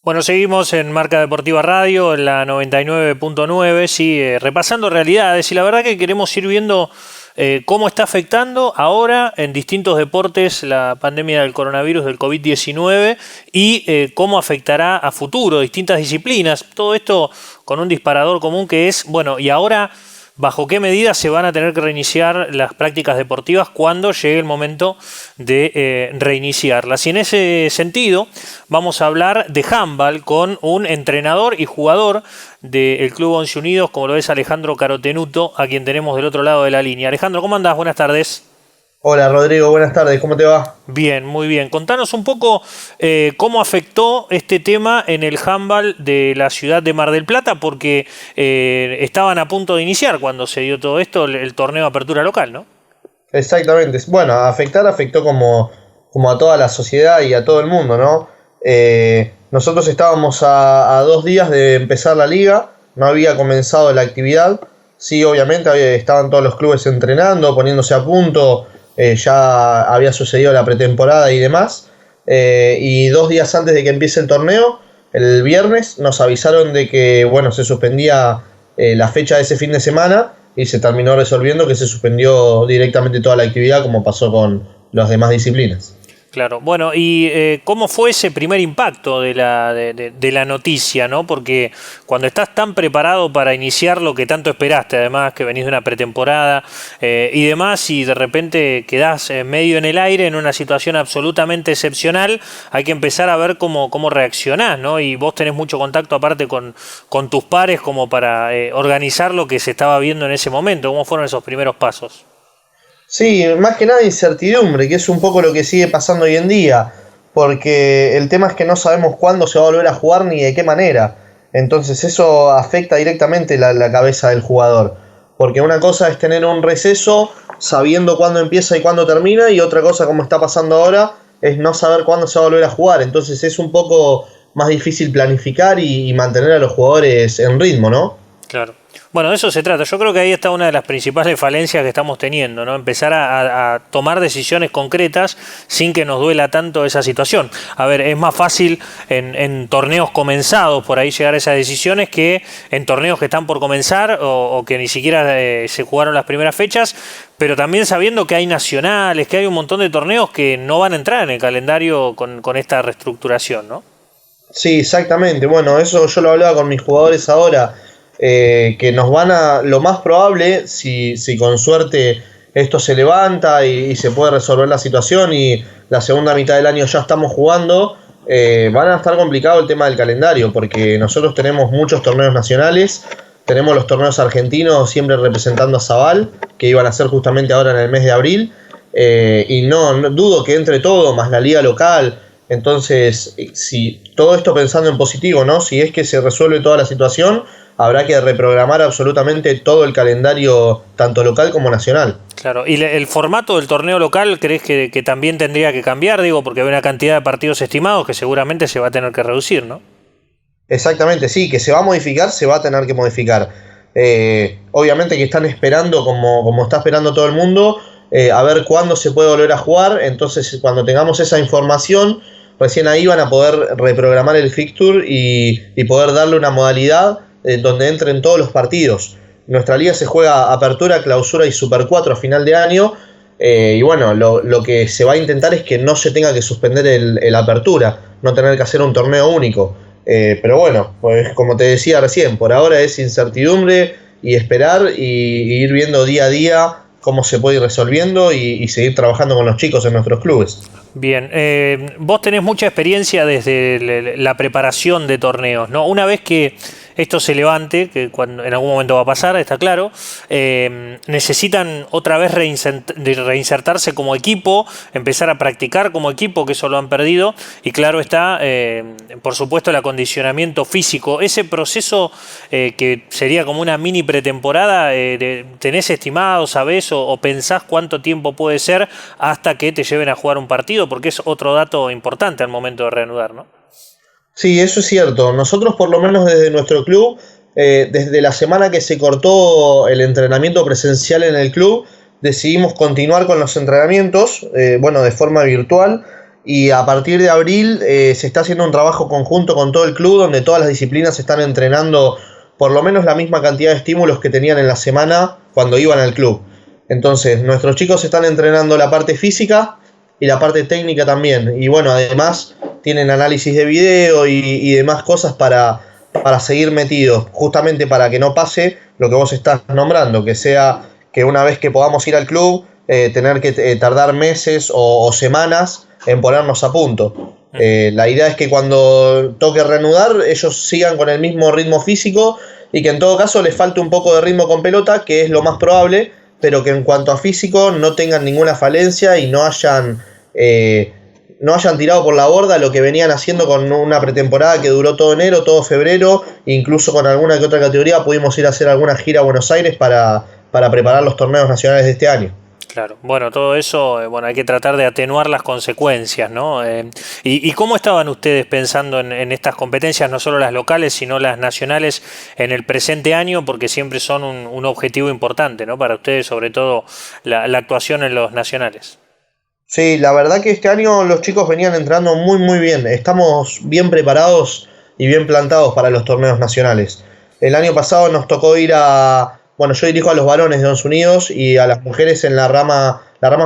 Bueno, seguimos en Marca Deportiva Radio, en la 99.9, sí, repasando realidades y la verdad que queremos ir viendo cómo está afectando ahora en distintos deportes la pandemia del coronavirus, del COVID-19 y cómo afectará a futuro distintas disciplinas. Todo esto con un disparador común que es, bueno, y ahora, ¿bajo qué medidas se van a tener que reiniciar las prácticas deportivas cuando llegue el momento de reiniciarlas? Y en ese sentido vamos a hablar de handball con un entrenador y jugador del Club Once Unidos, como lo es Alejandro Carotenuto, a quien tenemos del otro lado de la línea. Alejandro, ¿cómo andás? Buenas tardes. Hola Rodrigo, buenas tardes, ¿cómo te va? Bien, muy bien. Contanos un poco cómo afectó este tema en el handball de la ciudad de Mar del Plata, porque estaban a punto de iniciar cuando se dio todo esto, el torneo de apertura local, ¿no? Exactamente, bueno, afectó como a toda la sociedad y a todo el mundo, ¿no? Nosotros estábamos a 2 días de empezar la liga, no había comenzado la actividad, sí, obviamente estaban todos los clubes entrenando, poniéndose a punto. Ya había sucedido la pretemporada y demás, y 2 días antes de que empiece el torneo, el viernes, nos avisaron de que bueno, se suspendía la fecha de ese fin de semana y se terminó resolviendo que se suspendió directamente toda la actividad como pasó con las demás disciplinas. Claro, bueno, y ¿cómo fue ese primer impacto de la noticia, ¿no? Porque cuando estás tan preparado para iniciar lo que tanto esperaste, además que venís de una pretemporada y demás, y de repente quedás medio en el aire en una situación absolutamente excepcional, hay que empezar a ver cómo reaccionás, ¿no? Y vos tenés mucho contacto aparte con tus pares como para organizar lo que se estaba viendo en ese momento. ¿Cómo fueron esos primeros pasos? Sí, más que nada incertidumbre, que es un poco lo que sigue pasando hoy en día, porque el tema es que no sabemos cuándo se va a volver a jugar ni de qué manera. Entonces eso afecta directamente la cabeza del jugador, porque una cosa es tener un receso sabiendo cuándo empieza y cuándo termina, y otra cosa, como está pasando ahora, es no saber cuándo se va a volver a jugar. Entonces es un poco más difícil planificar y mantener a los jugadores en ritmo, ¿no? Claro. Bueno, de eso se trata. Yo creo que ahí está una de las principales falencias que estamos teniendo, ¿no? Empezar a tomar decisiones concretas sin que nos duela tanto esa situación. A ver, es más fácil en torneos comenzados por ahí llegar a esas decisiones que en torneos que están por comenzar o que ni siquiera se jugaron las primeras fechas, pero también sabiendo que hay nacionales, que hay un montón de torneos que no van a entrar en el calendario con esta reestructuración, ¿no? Sí, exactamente. Bueno, eso yo lo hablaba con mis jugadores ahora. Que nos van a, lo más probable, si con suerte esto se levanta y se puede resolver la situación y la segunda mitad del año ya estamos jugando, van a estar complicado el tema del calendario, porque nosotros tenemos muchos torneos nacionales, tenemos los torneos argentinos siempre representando a Zabal, que iban a ser justamente ahora en el mes de abril, y no dudo que entre todo, más la liga local. Entonces, si todo esto pensando en positivo, ¿no? Si es que se resuelve toda la situación, habrá que reprogramar absolutamente todo el calendario, tanto local como nacional. Claro, ¿y el formato del torneo local crees que también tendría que cambiar? Digo, porque hay una cantidad de partidos estimados que seguramente se va a tener que reducir, ¿no? Exactamente, sí, que se va a modificar, se va a tener que modificar. Obviamente que están esperando, como está esperando todo el mundo, a ver cuándo se puede volver a jugar. Entonces, cuando tengamos esa información, recién ahí van a poder reprogramar el fixture y poder darle una modalidad donde entren todos los partidos. Nuestra liga se juega apertura, clausura y super 4 a final de año, y bueno, lo que se va a intentar es que no se tenga que suspender el apertura, no tener que hacer un torneo único. Pero bueno, pues como te decía recién, por ahora es incertidumbre y esperar y ir viendo día a día cómo se puede ir resolviendo y seguir trabajando con los chicos en nuestros clubes. Bien, vos tenés mucha experiencia desde la preparación de torneos, ¿no? Una vez que esto se levante, que cuando en algún momento va a pasar, está claro, necesitan otra vez reinsertarse como equipo, empezar a practicar como equipo, que eso lo han perdido, y claro está, por supuesto, el acondicionamiento físico. Ese proceso que sería como una mini pretemporada, ¿tenés estimado, sabés o pensás cuánto tiempo puede ser hasta que te lleven a jugar un partido? Porque es otro dato importante al momento de reanudar, ¿no? Sí, eso es cierto. Nosotros, por lo menos desde nuestro club, desde la semana que se cortó el entrenamiento presencial en el club, decidimos continuar con los entrenamientos, de forma virtual, y a partir de abril se está haciendo un trabajo conjunto con todo el club donde todas las disciplinas se están entrenando por lo menos la misma cantidad de estímulos que tenían en la semana cuando iban al club. Entonces nuestros chicos están entrenando la parte física y la parte técnica también, y bueno, además tienen análisis de video y demás cosas para seguir metidos, justamente para que no pase lo que vos estás nombrando, que sea que una vez que podamos ir al club, tener que tardar meses o semanas en ponernos a punto. La idea es que cuando toque reanudar, ellos sigan con el mismo ritmo físico y que en todo caso les falte un poco de ritmo con pelota, que es lo más probable, pero que en cuanto a físico no tengan ninguna falencia y no hayan tirado por la borda lo que venían haciendo con una pretemporada que duró todo enero, todo febrero, incluso con alguna que otra categoría pudimos ir a hacer alguna gira a Buenos Aires para preparar los torneos nacionales de este año. Claro, bueno, todo eso, hay que tratar de atenuar las consecuencias, ¿no? ¿Y cómo estaban ustedes pensando en estas competencias, no solo las locales, sino las nacionales en el presente año? Porque siempre son un objetivo importante, ¿no? Para ustedes, sobre todo, la actuación en los nacionales. Sí, la verdad que este año los chicos venían entrando muy muy bien. Estamos bien preparados y bien plantados para los torneos nacionales. El año pasado nos tocó ir bueno, yo dirijo a los varones de Estados Unidos y a las mujeres en la rama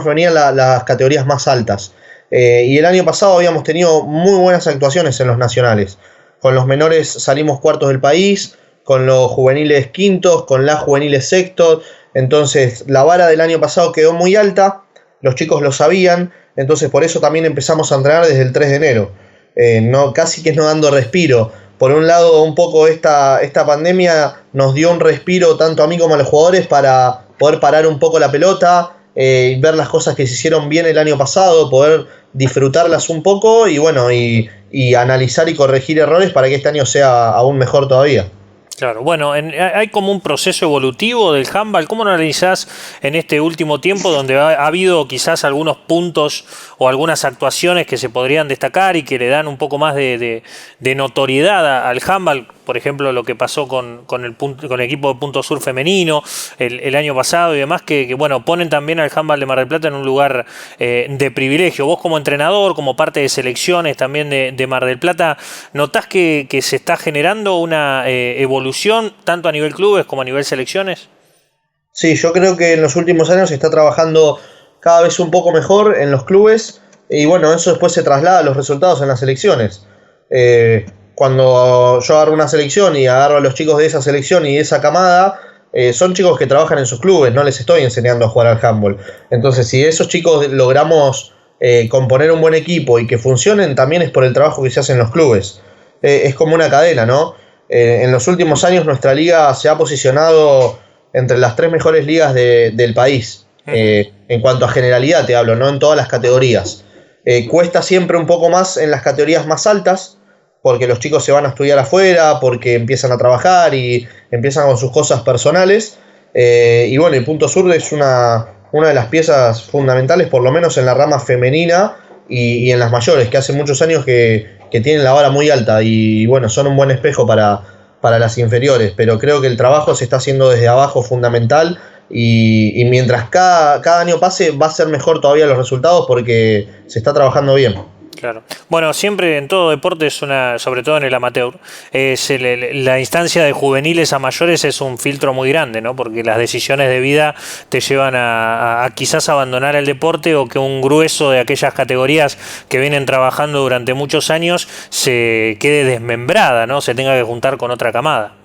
femenina, las categorías más altas. Y el año pasado habíamos tenido muy buenas actuaciones en los nacionales. Con los menores salimos cuartos del país, con los juveniles quintos, con las juveniles sextos. Entonces la vara del año pasado quedó muy alta. Los chicos lo sabían, entonces por eso también empezamos a entrenar desde el 3 de enero. Casi que no dando respiro. Por un lado, un poco esta pandemia nos dio un respiro tanto a mí como a los jugadores para poder parar un poco la pelota, ver las cosas que se hicieron bien el año pasado, poder disfrutarlas un poco y bueno, y analizar y corregir errores para que este año sea aún mejor todavía. Claro, bueno, hay como un proceso evolutivo del handball. ¿Cómo lo analizás en este último tiempo donde ha habido quizás algunos puntos o algunas actuaciones que se podrían destacar y que le dan un poco más de notoriedad al handball? Por ejemplo, lo que pasó con el equipo de Punto Sur femenino el año pasado y demás, que bueno, ponen también al handball de Mar del Plata en un lugar de privilegio. Vos como entrenador, como parte de selecciones también de Mar del Plata, ¿notás que se está generando una evolución tanto a nivel clubes como a nivel selecciones? Sí, yo creo que en los últimos años se está trabajando cada vez un poco mejor en los clubes y bueno, eso después se traslada a los resultados en las selecciones. Cuando yo agarro una selección y agarro a los chicos de esa selección y de esa camada, son chicos que trabajan en sus clubes, no les estoy enseñando a jugar al handball. Entonces, si esos chicos logramos componer un buen equipo y que funcionen, también es por el trabajo que se hace en los clubes. Es como una cadena, ¿no? En los últimos años nuestra liga se ha posicionado entre las 3 mejores ligas del país. En cuanto a generalidad te hablo, no en todas las categorías. Cuesta siempre un poco más en las categorías más altas, porque los chicos se van a estudiar afuera, porque empiezan a trabajar y empiezan con sus cosas personales. Y bueno, el Punto Sur es una de las piezas fundamentales, por lo menos en la rama femenina y en las mayores, que hace muchos años que tienen la vara muy alta y bueno, son un buen espejo para las inferiores, pero creo que el trabajo se está haciendo desde abajo fundamental y mientras cada año pase va a ser mejor todavía los resultados porque se está trabajando bien. Claro. Bueno, siempre en todo deporte sobre todo en el amateur, la instancia de juveniles a mayores es un filtro muy grande, ¿no? Porque las decisiones de vida te llevan a quizás abandonar el deporte o que un grueso de aquellas categorías que vienen trabajando durante muchos años se quede desmembrada, ¿no? Se tenga que juntar con otra camada.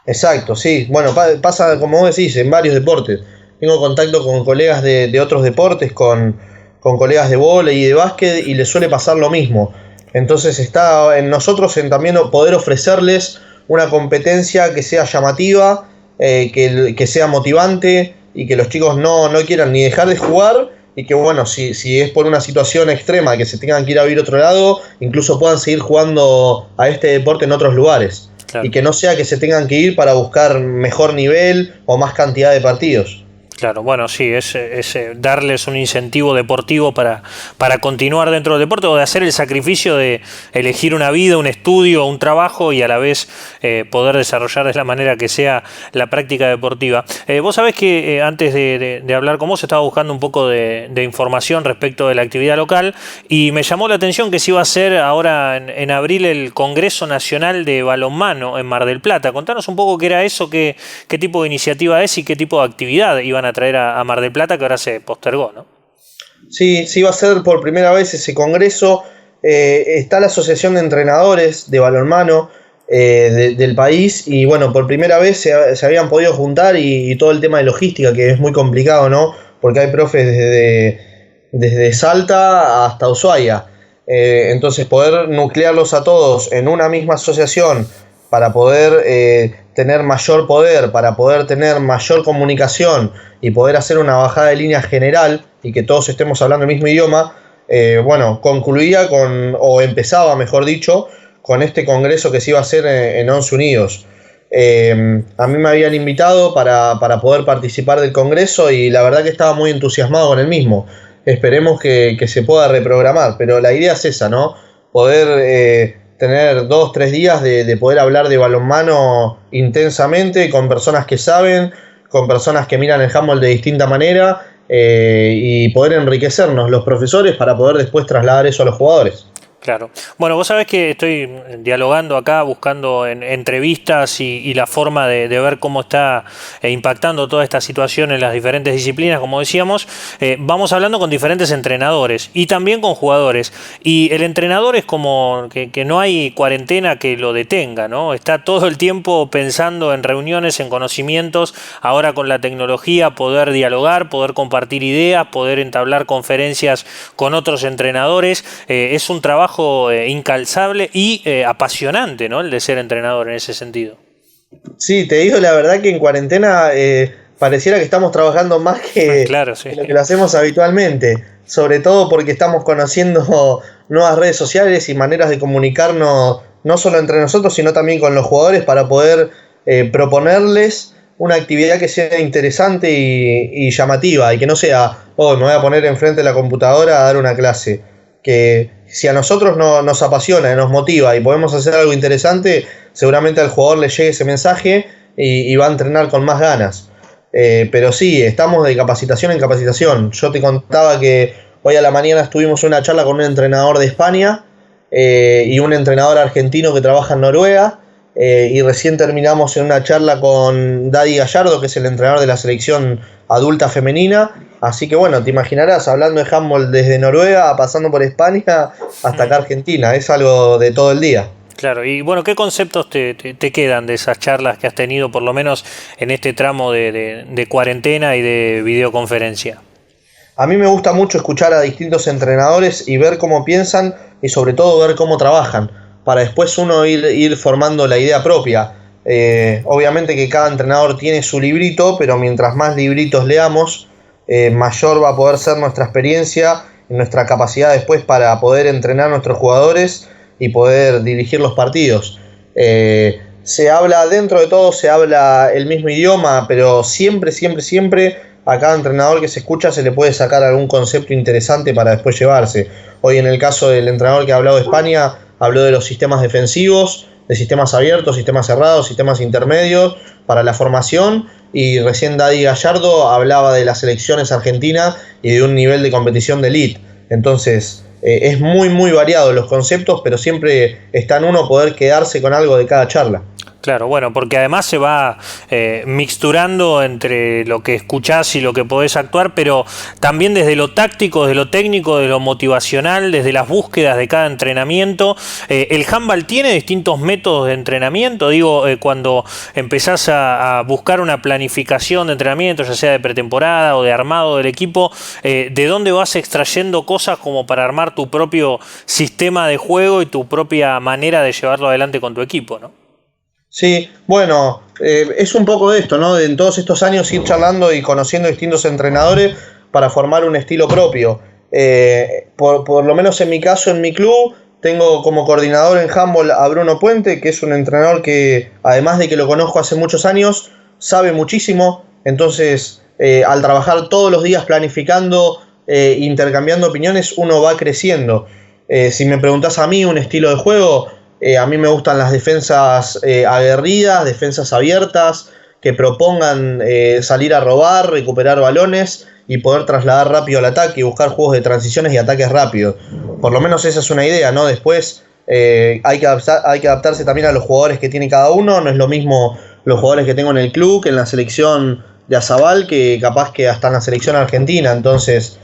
Exacto, sí. Bueno, pasa como vos decís, en varios deportes. Tengo contacto con colegas de otros deportes, con colegas de vóley y de básquet y les suele pasar lo mismo. Entonces está en nosotros en también poder ofrecerles una competencia que sea llamativa, que sea motivante y que los chicos no quieran ni dejar de jugar y que bueno, si es por una situación extrema que se tengan que ir a vivir a otro lado, incluso puedan seguir jugando a este deporte en otros lugares. Claro. Y que no sea que se tengan que ir para buscar mejor nivel o más cantidad de partidos. Claro, bueno, sí, es darles un incentivo deportivo para continuar dentro del deporte o de hacer el sacrificio de elegir una vida, un estudio, un trabajo y a la vez poder desarrollar de la manera que sea la práctica deportiva. Vos sabés que antes de hablar con vos estaba buscando un poco de información respecto de la actividad local y me llamó la atención que se iba a hacer ahora en abril el Congreso Nacional de Balonmano en Mar del Plata. Contanos un poco qué era eso, qué tipo de iniciativa es y qué tipo de actividad iban a traer a Mar del Plata, que ahora se postergó, ¿no? Sí, sí va a ser por primera vez ese congreso. Está la Asociación de Entrenadores de Balonmano del país y bueno, por primera vez se habían podido juntar y todo el tema de logística, que es muy complicado, ¿no? Porque hay profes desde Salta hasta Ushuaia. Entonces poder nuclearlos a todos en una misma asociación para poder tener mayor poder, para poder tener mayor comunicación y poder hacer una bajada de línea general y que todos estemos hablando el mismo idioma, bueno, concluía o empezaba, mejor dicho, con este congreso que se iba a hacer en Once Unidos. A mí me habían invitado para poder participar del congreso y la verdad que estaba muy entusiasmado con el mismo. Esperemos que se pueda reprogramar, pero la idea es esa, ¿no? Poder tener 2-3 días de poder hablar de balonmano intensamente con personas que saben, con personas que miran el handball de distinta manera y poder enriquecernos los profesores para poder después trasladar eso a los jugadores. Claro. Bueno, vos sabés que estoy dialogando acá, buscando en entrevistas y la forma de ver cómo está impactando toda esta situación en las diferentes disciplinas, como decíamos. Vamos hablando con diferentes entrenadores y también con jugadores. Y el entrenador es como que no hay cuarentena que lo detenga, ¿no? Está todo el tiempo pensando en reuniones, en conocimientos, ahora con la tecnología, poder dialogar, poder compartir ideas, poder entablar conferencias con otros entrenadores. Es un trabajo incalzable y apasionante, ¿no? El de ser entrenador en ese sentido. Sí, te digo la verdad que en cuarentena pareciera que estamos trabajando más claro, sí. que lo que lo hacemos habitualmente, sobre todo porque estamos conociendo nuevas redes sociales y maneras de comunicarnos no solo entre nosotros, sino también con los jugadores para poder proponerles una actividad que sea interesante y llamativa y que no sea, me voy a poner enfrente de la computadora a dar una clase. Que si a nosotros nos apasiona, nos motiva y podemos hacer algo interesante, seguramente al jugador le llegue ese mensaje y va a entrenar con más ganas. Pero sí, estamos de capacitación en capacitación. Yo te contaba que hoy a la mañana estuvimos en una charla con un entrenador de España y un entrenador argentino que trabaja en Noruega. Y recién terminamos en una charla con Daddy Gallardo, que es el entrenador de la selección adulta femenina. Así que bueno, te imaginarás, hablando de handball desde Noruega, pasando por España hasta acá Argentina. Es algo de todo el día. Claro, y bueno, ¿qué conceptos te quedan de esas charlas que has tenido, por lo menos en este tramo de cuarentena y de videoconferencia? A mí me gusta mucho escuchar a distintos entrenadores y ver cómo piensan y sobre todo ver cómo trabajan, para después uno ir formando la idea propia. Obviamente que cada entrenador tiene su librito, pero mientras más libritos leamos, mayor va a poder ser nuestra experiencia y nuestra capacidad después para poder entrenar a nuestros jugadores y poder dirigir los partidos. Se habla, dentro de todo se habla el mismo idioma, pero siempre a cada entrenador que se escucha se le puede sacar algún concepto interesante para después llevarse. Hoy en el caso del entrenador que ha hablado de España, habló de los sistemas defensivos, de sistemas abiertos, sistemas cerrados, sistemas intermedios para la formación, y recién Daddy Gallardo hablaba de las selecciones argentinas y de un nivel de competición de elite. Entonces es muy variado los conceptos, pero siempre está en uno poder quedarse con algo de cada charla. Claro, bueno, porque además se va mixturando entre lo que escuchás y lo que podés actuar, pero también desde lo táctico, desde lo técnico, desde lo motivacional, desde las búsquedas de cada entrenamiento. El handball tiene distintos métodos de entrenamiento, digo, cuando empezás a buscar una planificación de entrenamiento, ya sea de pretemporada o de armado del equipo, ¿de dónde vas extrayendo cosas como para armar tu propio sistema de juego y tu propia manera de llevarlo adelante con tu equipo, ¿no? Sí, bueno, es un poco de esto, ¿no? De en todos estos años ir charlando y conociendo distintos entrenadores para formar un estilo propio. Por lo menos en mi caso, en mi club, tengo como coordinador en handball a Bruno Puente, que es un entrenador que, además de que lo conozco hace muchos años, sabe muchísimo. Entonces, al trabajar todos los días planificando, intercambiando opiniones, uno va creciendo. Si me preguntás a mí un estilo de juego, a mí me gustan las defensas aguerridas, defensas abiertas, que propongan salir a robar, recuperar balones y poder trasladar rápido al ataque y buscar juegos de transiciones y ataques rápidos. Por lo menos esa es una idea, ¿no? Después hay que adaptarse también a los jugadores que tiene cada uno. No es lo mismo los jugadores que tengo en el club que en la selección de Azabal, que capaz que hasta en la selección argentina. Entonces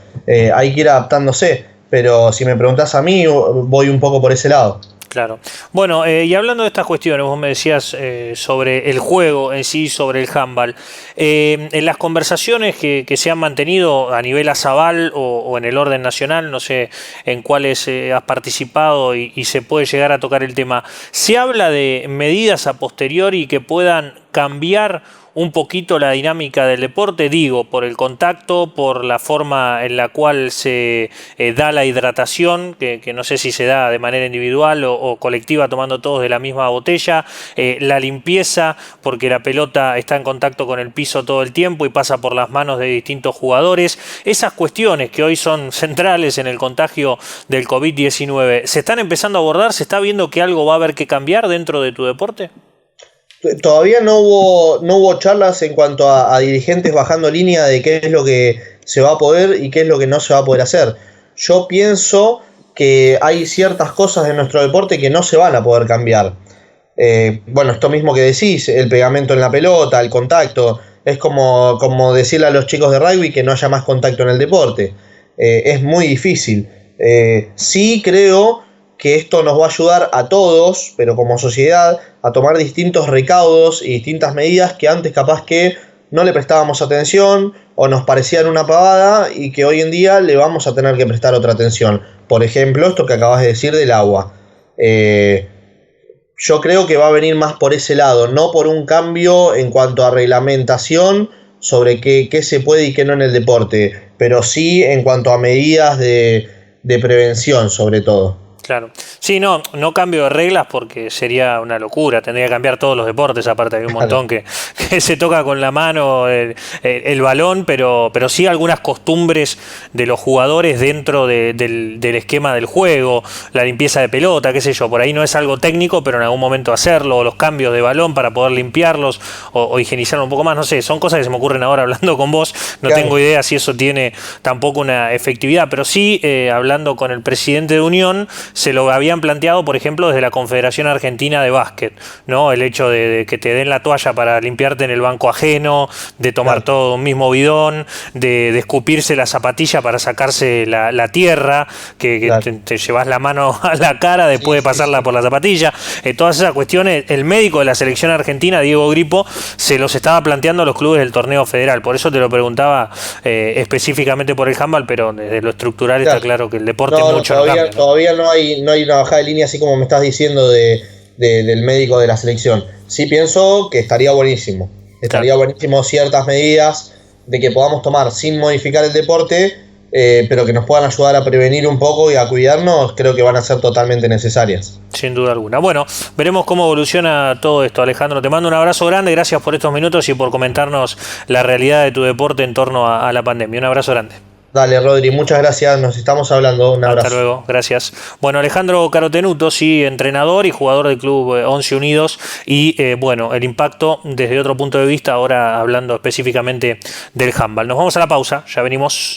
hay que ir adaptándose. Pero si me preguntás a mí, voy un poco por ese lado. Claro. Bueno, y hablando de estas cuestiones, vos me decías sobre el juego en sí, sobre el handball. En las conversaciones que se han mantenido a nivel Azabal o en el orden nacional, no sé en cuáles has participado y se puede llegar a tocar el tema, ¿se habla de medidas a posteriori que puedan cambiar un poquito la dinámica del deporte? Digo, por el contacto, por la forma en la cual se da la hidratación, que no sé si se da de manera individual o colectiva tomando todos de la misma botella, la limpieza, porque la pelota está en contacto con el piso todo el tiempo y pasa por las manos de distintos jugadores. Esas cuestiones que hoy son centrales en el contagio del COVID-19, ¿se están empezando a abordar? ¿Se está viendo que algo va a haber que cambiar dentro de tu deporte? Todavía no hubo charlas en cuanto a dirigentes bajando línea de qué es lo que se va a poder y qué es lo que no se va a poder hacer. Yo pienso que hay ciertas cosas de nuestro deporte que no se van a poder cambiar. Bueno, esto mismo que decís, el pegamento en la pelota, el contacto, es como decirle a los chicos de rugby que no haya más contacto en el deporte. Es muy difícil. Sí creo que esto nos va a ayudar a todos, pero como sociedad, a tomar distintos recaudos y distintas medidas que antes capaz que no le prestábamos atención o nos parecían una pavada y que hoy en día le vamos a tener que prestar otra atención. Por ejemplo, esto que acabas de decir del agua. Yo creo que va a venir más por ese lado, no por un cambio en cuanto a reglamentación sobre qué se puede y qué no en el deporte, pero sí en cuanto a medidas de prevención sobre todo. Claro. Sí, no cambio de reglas porque sería una locura. Tendría que cambiar todos los deportes. Aparte hay un montón que se toca con la mano el balón, pero sí algunas costumbres de los jugadores dentro del esquema del juego, la limpieza de pelota, qué sé yo. Por ahí no es algo técnico, pero en algún momento hacerlo, o los cambios de balón para poder limpiarlos o higienizarlo un poco más. No sé, son cosas que se me ocurren ahora hablando con vos. No tengo idea si eso tiene tampoco una efectividad, pero sí, hablando con el presidente de Unión, se lo habían planteado, por ejemplo, desde la Confederación Argentina de Básquet, ¿no? El hecho de que te den la toalla para limpiarte en el banco ajeno, de tomar todo un mismo bidón, de escupirse la zapatilla para sacarse la tierra, que te llevas la mano a la cara después de pasarla por la zapatilla. Todas esas cuestiones, el médico de la selección argentina, Diego Gripo, se los estaba planteando a los clubes del torneo federal. Por eso te lo preguntaba específicamente por el handball, pero desde lo estructural está claro que el deporte mucho no cambia, ¿no? Todavía no hay una bajada de línea así como me estás diciendo del médico de la selección. Sí pienso que estaría buenísimo. Estaría buenísimo ciertas medidas de que podamos tomar sin modificar el deporte, pero que nos puedan ayudar a prevenir un poco y a cuidarnos. Creo que van a ser totalmente necesarias. Sin duda alguna. Bueno, veremos cómo evoluciona todo esto, Alejandro. Te mando un abrazo grande, gracias por estos minutos y por comentarnos la realidad de tu deporte en torno a la pandemia. Un abrazo grande. Dale, Rodri, muchas gracias, nos estamos hablando, un abrazo. Hasta luego, gracias. Bueno, Alejandro Carotenuto, sí, entrenador y jugador del Club Once Unidos y bueno, el impacto desde otro punto de vista, ahora hablando específicamente del handball. Nos vamos a la pausa, ya venimos.